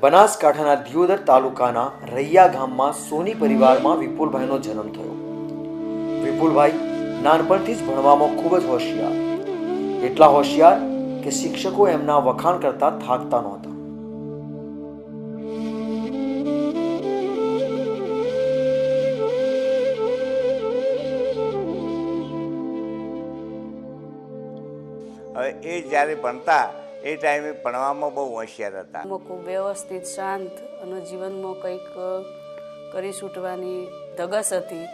બનાસકાંઠાના દિયોદર તાલુકાના રૈયા ગામમાં સોની પરિવારમાં વિપુલભાઈનો જન્મ થયો। વિપુલભાઈ નાનપણથી જ ભણવામાં ખૂબ જ હોશિયાર, એટલા હોશિયાર કે શિક્ષકો એમના વખાણ કરતા થાકતા નહોતા। હવે એ જ્યારે ભણતા એ ટાઈમે ભણવામાં બહુ હોશિયાર હતા। ખૂબ વ્યવસ્થિત, શાંત અને જીવનમાં કંઈક કરી છૂટવાની ધગશ હતી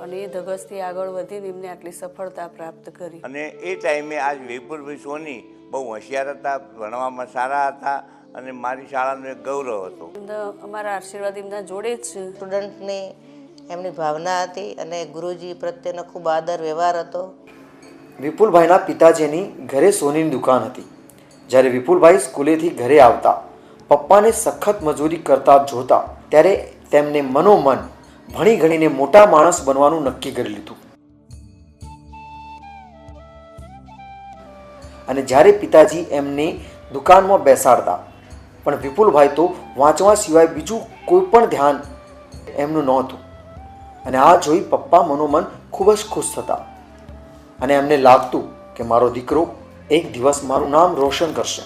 અને એ ધગશથી આગળ વધીને એમને આટલી સફળતા પ્રાપ્ત કરી। અને એ ટાઈમે આજ વિપુલભાઈ સોની બહુ હોશિયાર હતા, ભણવામાં સારા હતા અને મારી શાળાનું એક ગૌરવ હતો। અમારા આશીર્વાદ એમના જોડે જ છે। સ્ટુડન્ટની એમની ભાવના હતી અને ગુરુજી પ્રત્યેનો ખૂબ આદર વ્યવહાર હતો। વિપુલભાઈના પિતાજીની ઘરે સોનીની દુકાન હતી। જ્યારે વિપુલભાઈ સ્કૂલેથી ઘરે આવતા પપ્પાને સખત મજૂરી કરતા જોતા ત્યારે તેમને મનોમન ભણી ગણીને મોટા માણસ બનવાનું નક્કી કરી લીધું। અને જ્યારે પિતાજી એમને દુકાનમાં બેસાડતા પણ વિપુલભાઈ તો વાંચવા સિવાય બીજું કોઈ પણ ધ્યાન એમનું નહોતું। અને આ જોઈ પપ્પા મનોમન ખૂબ જ ખુશ થતા અને એમને લાગતું કે મારો દીકરો એક દિવસ મારું નામ રોશન કરશે।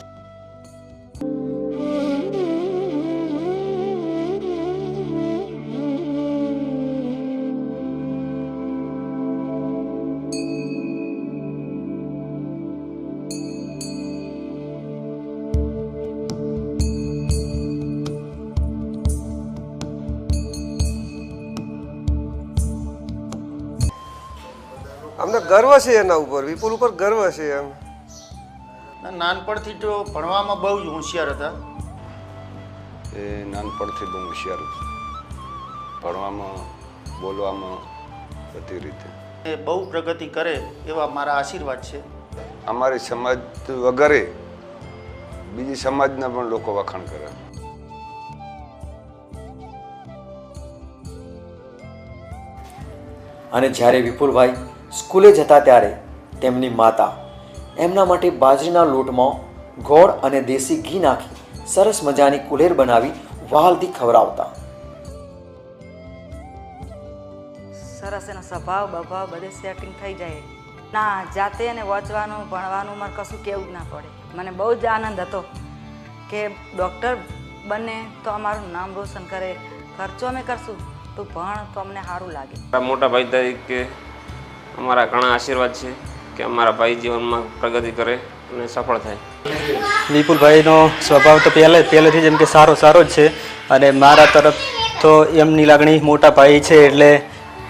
અમને ગર્વ છે એના ઉપર, વિપુલ ઉપર ગર્વ છે એમ। નાનપણથી તો ભણવામાં બહુ જ હોશિયાર હતા। એ નાનપણથી બહુ હોશિયાર હતું, ભણવામાં, બોલવામાં, બધી રીતે એ બહુ પ્રગતિ કરે એવા મારા આશીર્વાદ છે। અમારી સમાજ વગરે બીજી સમાજના પણ લોકો વખાણ કરે। અને જ્યારે વિપુલભાઈ સ્કૂલે જતા ત્યારે તેમની માતા એમના માટે બાજરીના લોટમાં ગોળ અને દેશી ઘી નાખી સરસ મજાની કુલેર બનાવી વહાલથી ખવડાવતા। સરસ એનો સ્વભાવ બભાવ બધે સેટિંગ થઈ જાય ના, જાતે અને વાંચવાનું ભણવાનું મારે કશું કહેવું જ ના પડે। મને બહુ જ આનંદ હતો કે ડૉક્ટર બને તો અમારું નામ રોશન કરે, ખર્ચો અમે કરશું તો ભણ તો અમને સારું લાગે। મોટા ભાઈ તરીકે અમારા ઘણા આશીર્વાદ છે કે અમારા ભાઈ જીવનમાં પ્રગતિ કરે અને સફળ થાય। વિપુલભાઈનો સ્વભાવ તો પહેલેથી જ એમ કે સારો જ છે અને મારા તરફ તો એમની લાગણી મોટા ભાઈ છે એટલે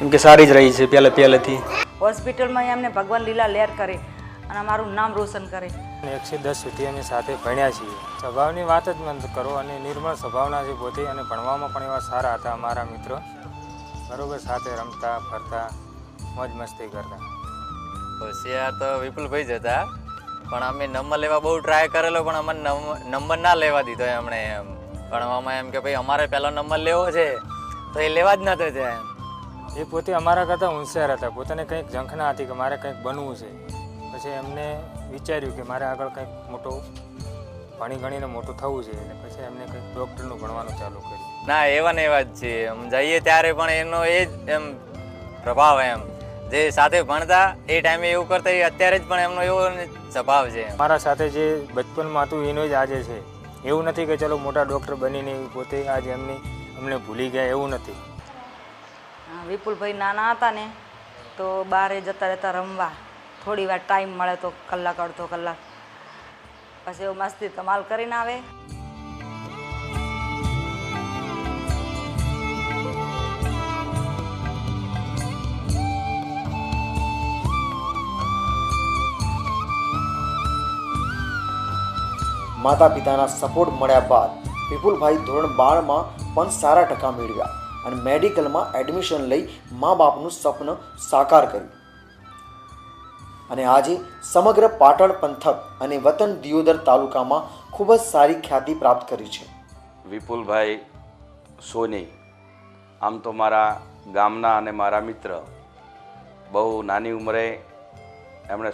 એમ કે સારી જ રહી છે પહેલેથી। હોસ્પિટલમાં એમને ભગવાન લીલા લહેર કરે અને અમારું નામ રોશન કરે। 110 સુધી અમે સાથે ભણ્યા છીએ। સ્વભાવની વાત જ મત કરો અને નિર્મળ સ્વભાવના છે પોતે અને ભણવામાં પણ એવા સારા હતા અમારા મિત્રો, બરાબર, સાથે રમતા ફરતા મોજ મસ્તી કરતા। હોશિયાર તો વિપુલભાઈ જ હતા, પણ અમે નંબર લેવા બહુ ટ્રાય કરેલો પણ અમને નંબર ના લેવા દીધો એમણે એમ ભણવામાં, એમ કે ભાઈ અમારે પહેલો નંબર લેવો છે તો એ લેવા જ નતો જાય એમ। એ પોતે અમારા કરતાં હોશિયાર હતા, પોતાને કંઈક ઝંખના હતી કે મારે કંઈક બનવું છે। પછી એમને વિચાર્યું કે મારે આગળ કંઈક મોટું ભણી ગણીને મોટું થવું છે એટલે પછી એમને કંઈક ડૉક્ટરનું ભણવાનું ચાલુ કર્યું। ના, એવા ને એવા જ છે, એમ જઈએ ત્યારે પણ એનો એ જ એમ પ્રભાવ, એમ જે સાથે ભણતા એ ટાઈમે એવું કરતા એ અત્યારે જ પણ એમનો એવો સ્વભાવ છે। મારા સાથે જે બચપનમાં હતું એનો જ આજે છે, એવું નથી કે ચલો મોટા ડૉક્ટર બનીને પોતે આજે અમને ભૂલી ગયા, એવું નથી। વિપુલભાઈ નાના હતા ને તો બહારે જતા રહેતા રમવા, થોડી વાર ટાઈમ મળે તો કલાક અડધો કલાક, પછી એવું મસ્તી ધમાલ કરીને આવે। માતા પિતાના સપોર્ટ મળ્યા બાદ વિપુલભાઈ ધોરણ 12માં પણ સારા ટકા મેળવ્યા અને મેડિકલમાં એડમિશન લઈ મા બાપનું સ્વપ્ન સાકાર કર્યું। અને આજે સમગ્ર પાટણ પંથક અને વતન દિયોદર તાલુકામાં ખૂબ જ સારી ખ્યાતિ પ્રાપ્ત કરી છે। વિપુલભાઈ સોની આમ તો મારા ગામના અને મારા મિત્ર, બહુ નાની ઉંમરે એમણે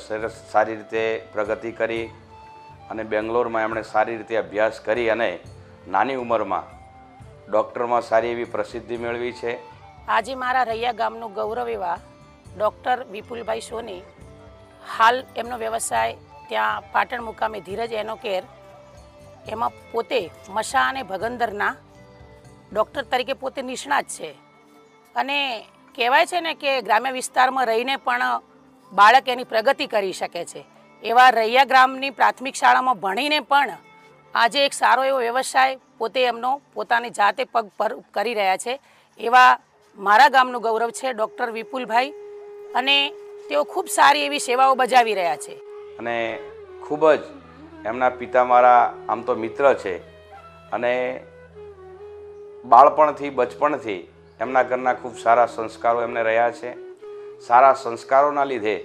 સારી રીતે પ્રગતિ કરી અને બેંગ્લોરમાં એમણે સારી રીતે અભ્યાસ કરી અને નાની ઉંમરમાં ડૉક્ટરમાં સારી એવી પ્રસિદ્ધિ મેળવી છે. આજે મારા રૈયા ગામનું ગૌરવ એવા ડૉક્ટર વિપુલભાઈ સોની, હાલ એમનો વ્યવસાય ત્યાં પાટણ મુકામે ધીરજ એનો કેર, એમાં પોતે મશા અને ભગંદરના ડૉક્ટર તરીકે પોતે નિષ્ણાત છે. અને કહેવાય છે ને કે ગ્રામ્ય વિસ્તારમાં રહીને પણ બાળક એની પ્રગતિ કરી શકે છે. એવા રૈયા ગ્રામની પ્રાથમિક શાળામાં ભણીને પણ આજે એક સારો એવો વ્યવસાય પોતે એમનો પોતાની જાતે પગ પર કરી રહ્યા છે. એવા મારા ગામનું ગૌરવ છે ડૉક્ટર વિપુલભાઈ, અને તેઓ ખૂબ સારી એવી સેવાઓ બજાવી રહ્યા છે. અને ખૂબ જ એમના પિતા મારા આમ તો મિત્ર છે, અને બાળપણથી બચપણથી એમના ઘરના ખૂબ સારા સંસ્કારો એમને રહ્યા છે. સારા સંસ્કારોના લીધે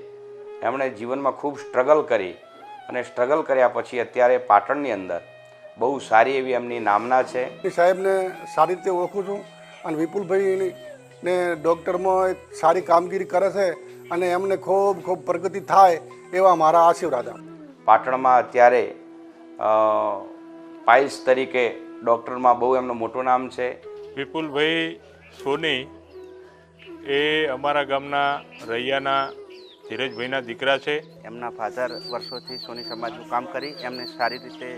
એમણે જીવનમાં ખૂબ સ્ટ્રગલ કરી, અને સ્ટ્રગલ કર્યા પછી અત્યારે પાટણની અંદર બહુ સારી એવી એમની નામના છે. સાહેબને સારી રીતે ઓળખું છું, અને વિપુલભાઈ ને ડૉક્ટરમાં એક સારી કામગીરી કરે છે, અને એમને ખૂબ ખૂબ પ્રગતિ થાય એવા મારા આશીર્વાદ. પાટણમાં અત્યારે પાઇલ્સ તરીકે ડૉક્ટરમાં બહુ એમનું મોટું નામ છે. વિપુલભાઈ સોની એ અમારા ગામના રૈયાના ધીરજભાઈના દીકરા છે. એમના ફાધર વર્ષોથી સોની સમાજનું કામ કરી એમને સારી રીતે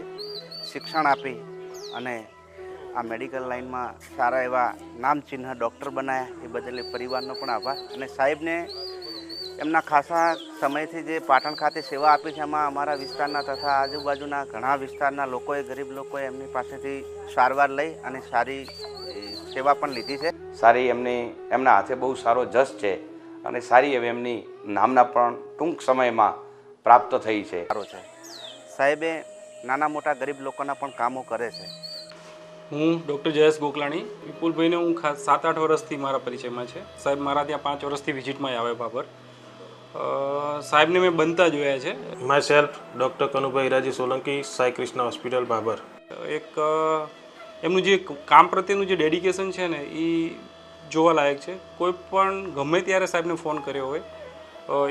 શિક્ષણ આપી અને આ મેડિકલ લાઇનમાં સારા એવા નામચિહ્ન ડૉક્ટર બનાવ્યા. એ બદલ પરિવારનો પણ આભાર. અને સાહેબને એમના ખાસા સમયથી જે પાટણ ખાતે સેવા આપી છે, એમાં અમારા વિસ્તારના તથા આજુબાજુના ઘણા વિસ્તારના લોકોએ, ગરીબ લોકોએ એમની પાસેથી સારવાર લઈ અને સારી સેવા પણ લીધી છે. સારી એમના હાથે બહુ સારો જશ છે, અને સારી એવી એમની નામના પણ ટૂંક સમયમાં પ્રાપ્ત થઈ છે. સાહેબે નાના મોટા ગરીબ લોકોના પણ કામો કરે છે. હું ડૉક્ટર જયેશ ગોકલાણી. વિપુલભાઈને હું ખાસ 7-8 વર્ષથી મારા પરિચયમાં છે. સાહેબ મારા ત્યાં 5 વર્ષથી વિઝિટમાં આવે બાબર. સાહેબને મેં બનતા જોયા છે. માય સેલ્ફ ડૉક્ટર કનુભાઈ રાજી સોલંકી, સાઈ કૃષ્ણ હોસ્પિટલ બાબર. એક એમનું જે કામ પ્રત્યેનું જે ડેડિકેશન છે ને એ જોવાલાયક છે. કોઈ પણ ગમે ત્યારે સાહેબને ફોન કર્યો હોય,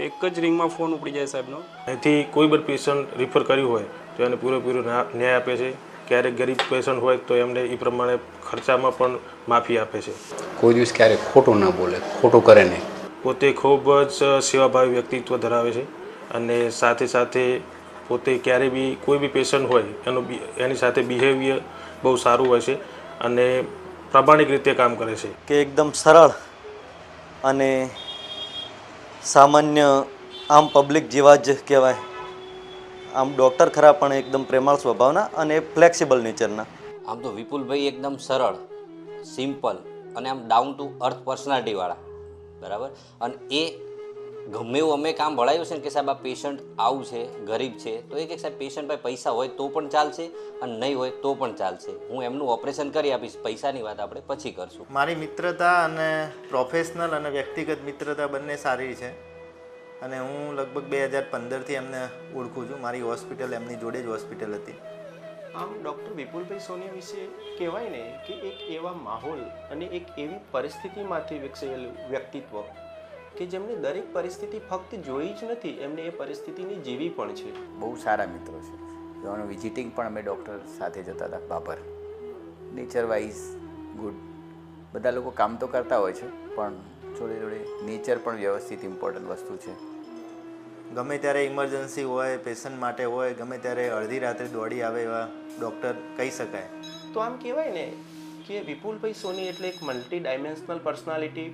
એક જ રિંગમાં ફોન ઉપડી જાય સાહેબનો. અહીંથી કોઈ પણ પેશન્ટ રિફર કર્યું હોય તો એને પૂરેપૂરો ન્યાય આપે છે. ક્યારેક ગરીબ પેશન્ટ હોય તો એમને એ પ્રમાણે ખર્ચામાં પણ માફી આપે છે. કોઈ દિવસ ક્યારેક ખોટું ના બોલે, ખોટું કરે નહીં. પોતે ખૂબ જ સેવાભાવી વ્યક્તિત્વ ધરાવે છે, અને સાથે સાથે પોતે ક્યારેય બી કોઈ બી પેશન્ટ હોય એની સાથે બિહેવિયર બહુ સારું હોય છે, અને પ્રામાણિક રીતે કામ કરે છે. કે એકદમ સરળ અને સામાન્ય આમ પબ્લિક જેવા જ કહેવાય. આમ ડૉક્ટર ખરા પણ એકદમ પ્રેમાળ સ્વભાવના અને ફ્લેક્સિબલ નેચરના. આમ તો વિપુલભાઈ એકદમ સરળ, સિમ્પલ અને આમ ડાઉન ટુ અર્થ પર્સનાલિટીવાળા, બરાબર. અને એ ગમે એવું અમે કામ ભળાયું છે ને કે સાહેબ આ પેશન્ટ આવું છે, ગરીબ છે, તો એ કે સાહેબ પેશન્ટ પાસે પૈસા હોય તો પણ ચાલશે અને નહીં હોય તો પણ ચાલશે, હું એમનું ઓપરેશન કરી આપીશ, પૈસાની વાત આપણે પછી કરશું. મારી મિત્રતા અને પ્રોફેશનલ અને વ્યક્તિગત મિત્રતા બંને સારી છે, અને હું લગભગ 2015થી એમને ઓળખું છું. મારી હોસ્પિટલ એમની જોડે જ હોસ્પિટલ હતી. આમ ડૉક્ટર વિપુલભાઈ સોની વિશે કહેવાય ને કે એક એવા માહોલ અને એક એવી પરિસ્થિતિમાંથી વિકસેલું વ્યક્તિત્વ કે જેમને દરેક પરિસ્થિતિ ફક્ત જોઈ જ નથી, એમને એ પરિસ્થિતિને જીવી પણ છે. બહુ સારા મિત્રો છે. એવાનું વિઝિટિંગ પણ અમે ડૉક્ટર સાથે જતા હતા બાબર. Nature wise good. બધા લોકો કામ તો કરતા હોય છે, પણ જોડે જોડે નેચર પણ વ્યવસ્થિત ઇમ્પોર્ટન્ટ વસ્તુ છે. ગમે ત્યારે ઇમરજન્સી હોય, પેશન્ટ માટે હોય, ગમે ત્યારે અડધી રાત્રે દોડી આવે એવા ડૉક્ટર કહી શકાય. તો આમ કહેવાય ને કે વિપુલભાઈ સોની એટલે એક મલ્ટી ડાયમેન્શનલ પર્સનાલિટી.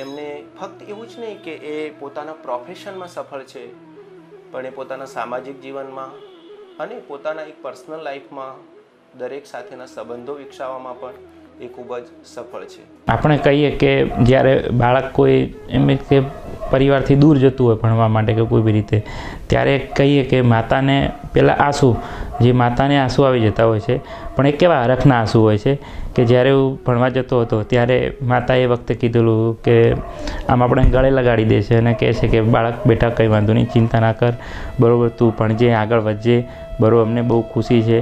એમને ફક્ત એવું જ નહીં કે એ પોતાના પ્રોફેશનમાં સફળ છે, પણ એ પોતાના સામાજિક જીવનમાં અને પોતાના એક પર્સનલ લાઈફમાં દરેક સાથેના સંબંધો વિકસાવવામાં પણ એ ખૂબ જ સફળ છે. આપણે કહીએ કે જ્યારે બાળક કોઈ એમ કે પરિવારથી દૂર જતું હોય ભણવા માટે કે કોઈ બી રીતે, ત્યારે કહીએ કે માતાને પહેલાં આંસુ, જે માતાને આંસુ આવી જતા હોય છે, પણ એ કેવા હરખના આંસુ હોય છે કે જ્યારે હું ભણવા જતો હતો ત્યારે માતાએ વખતે કીધેલું કે આમ આપણે ગળે લગાડી દે છે અને કહે છે કે બાળક બેટા કંઈ વાંધો નહીં, ચિંતા ના કર, બરાબર, તું ભણજે, આગળ વધજે, બરાબર, અમને બહુ ખુશી છે.